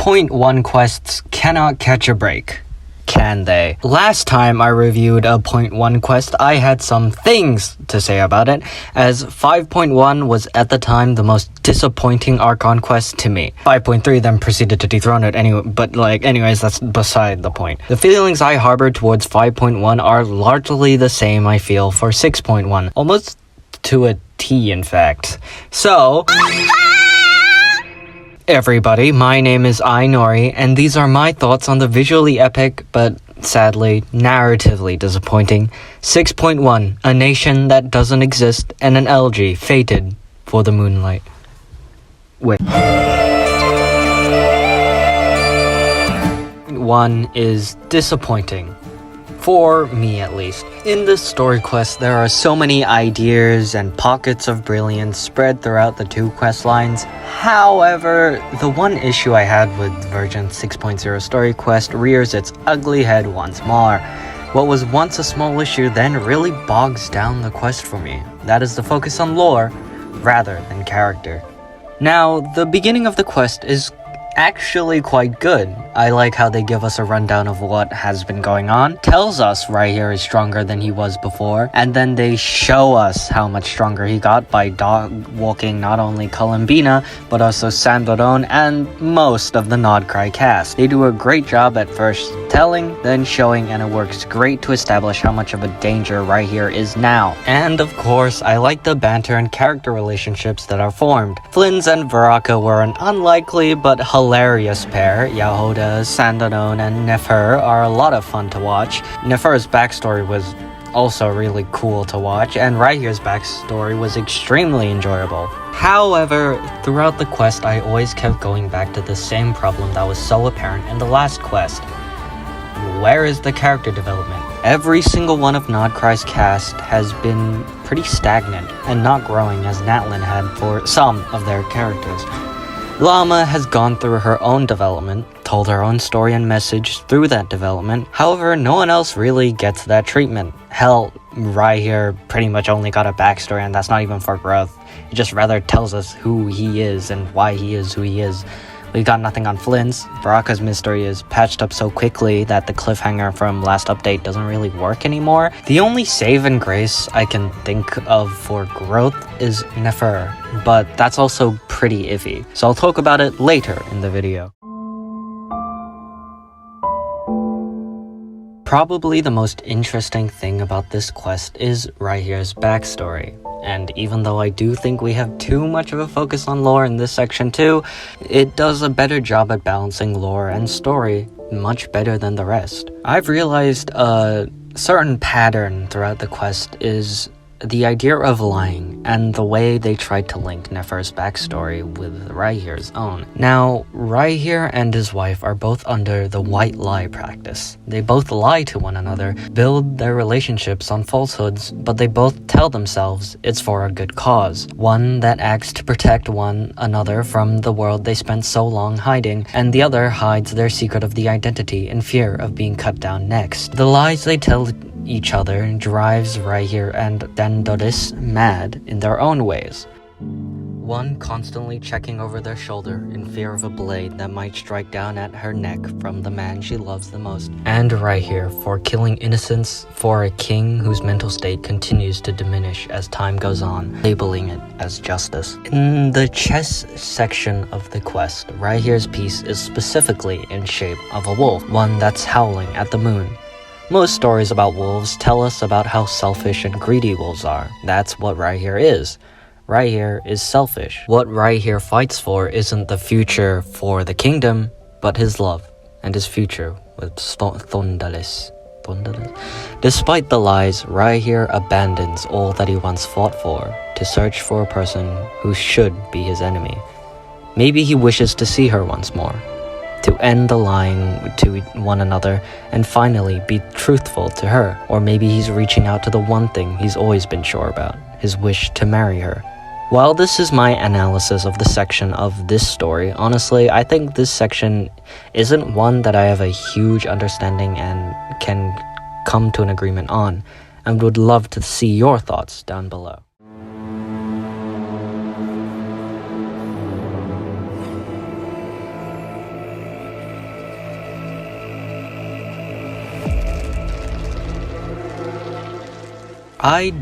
Point 1 quests cannot catch a break. Can they? Last time I reviewed a Point 1 quest, I had some things to say about it, as 5.1 was at the time the most disappointing Archon quest to me. 5.3 then proceeded to dethrone it anyway, but anyways, that's beside the point. The feelings I harbor towards 5.1 are largely the same I feel for 6.1, almost to a T in fact. So... everybody, my name is Ai-Nori, and these are my thoughts on the visually epic, but sadly, narratively disappointing 6.1, a nation that doesn't exist, and an LG fated for the moonlight. Wait. 1 is disappointing. For me, at least. In this story quest, there are so many ideas and pockets of brilliance spread throughout the two quest lines. However, the one issue I had with version 6.0 story quest rears its ugly head once more. What was once a small issue then really bogs down the quest for me. That is the focus on lore, rather than character. Now, the beginning of the quest is actually quite good. I like how they give us a rundown of what has been going on, tells us Ryer is stronger than he was before, and then they show us how much stronger he got by dog-walking not only Columbina, but also Sandoron and most of the Krai cast. They do a great job at first telling, then showing, and it works great to establish how much of a danger Ryer is now. And of course, I like the banter and character relationships that are formed. Flynn's and Baraka were an unlikely but hilarious pair. Yahoda, Sandoron, and Nefer are a lot of fun to watch. Nefer's backstory was also really cool to watch, and Ryer's backstory was extremely enjoyable. However, throughout the quest, I always kept going back to the same problem that was so apparent in the last quest. Where is the character development? Every single one of Krai's cast has been pretty stagnant and not growing as Natlin had for some of their characters. Llama has gone through her own development, told her own story and message through that development. However, no one else really gets that treatment. Hell, Ryer pretty much only got a backstory, and that's not even for growth. It just rather tells us who he is and why he is who he is. We got nothing on Flynn's. Baraka's mystery is patched up so quickly that the cliffhanger from last update doesn't really work anymore. The only save and grace I can think of for growth is Nefer, but that's also pretty iffy. So I'll talk about it later in the video. Probably the most interesting thing about this quest is Ryer's backstory. And even though I do think we have too much of a focus on lore in this section too, it does a better job at balancing lore and story much better than the rest. I've realized a certain pattern throughout the quest is the idea of lying and the way they tried to link Nefer's backstory with Ryer's own. Now, Ryer and his wife are both under the white lie practice. They both lie to one another, build their relationships on falsehoods, but they both tell themselves it's for a good cause. One that acts to protect one another from the world they spent so long hiding, and the other hides their secret of the identity in fear of being cut down next. The lies they tell each other drives Ryer and Dandoris mad in their own ways. One constantly checking over their shoulder in fear of a blade that might strike down at her neck from the man she loves the most, and Ryer for killing innocents for a king whose mental state continues to diminish as time goes on, labeling it as justice. In the chess section of the quest, Ryer's piece is specifically in shape of a wolf, one that's howling at the moon. Most stories about wolves tell us about how selfish and greedy wolves are. That's what Ryer is. Ryer is selfish. What Ryer fights for isn't the future for the kingdom, but his love and his future with Thondalis. Despite the lies, Ryer abandons all that he once fought for to search for a person who should be his enemy. Maybe he wishes to see her once more, to end the lying to one another and finally be truthful to her. Or maybe he's reaching out to the one thing he's always been sure about, his wish to marry her. While this is my analysis of the section of this story, honestly, I think this section isn't one that I have a huge understanding and can come to an agreement on, and would love to see your thoughts down below. I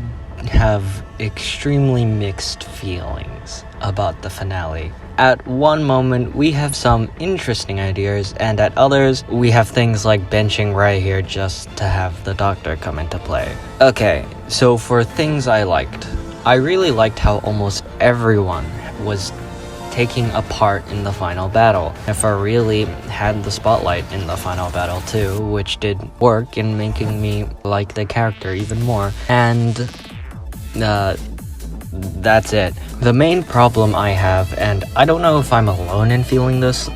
have extremely mixed feelings about the finale. At one moment, we have some interesting ideas, and at others, we have things like benching Ryer just to have the Doctor come into play. Okay, so for things I liked, I really liked how almost everyone was taking a part in the final battle. Nefer really had the spotlight in the final battle too, which did work in making me like the character even more. And that's it. The main problem I have, and I don't know if I'm alone in feeling this,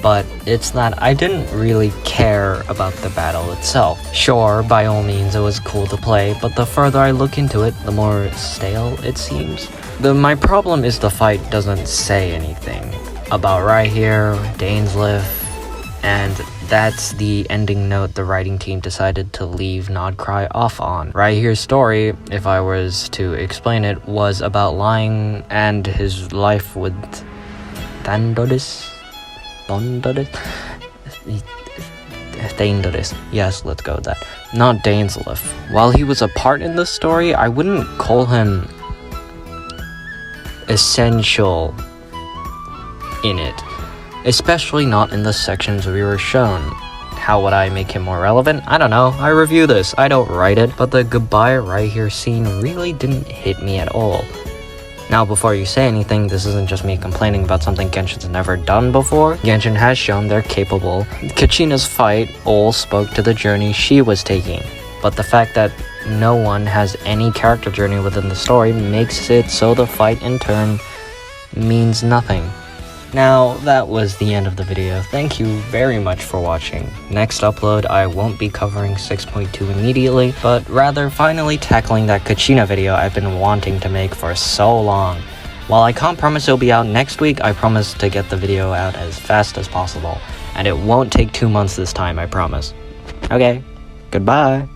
but it's that I didn't really care about the battle itself. Sure, by all means it was cool to play, but the further I look into it, the more stale it seems. My problem is the fight doesn't say anything about Ryer, Dainsleif, and that's the ending note the writing team decided to leave Nod Krai off on. Ryer's story, if I was to explain it, was about lying and his life with Thandoris? Thandoris. Yes, let's go with that. Not Dainsleif. While he was a part in this story, I wouldn't call him essential in it, especially not in the sections we were shown. How would I make him more relevant? I don't know. I review this. I don't write it. But the goodbye Ryer scene really didn't hit me at all. Now, before you say anything, this isn't just me complaining about something Genshin's never done before. Genshin has shown they're capable. Kachina's fight all spoke to the journey she was taking. But the fact that no one has any character journey within the story makes it so the fight in turn means nothing. Now, that was the end of the video. Thank you very much for watching. Next upload, I won't be covering 6.2 immediately, but rather finally tackling that Kachina video I've been wanting to make for so long. While I can't promise it'll be out next week, I promise to get the video out as fast as possible. And it won't take 2 months this time, I promise. Okay, goodbye.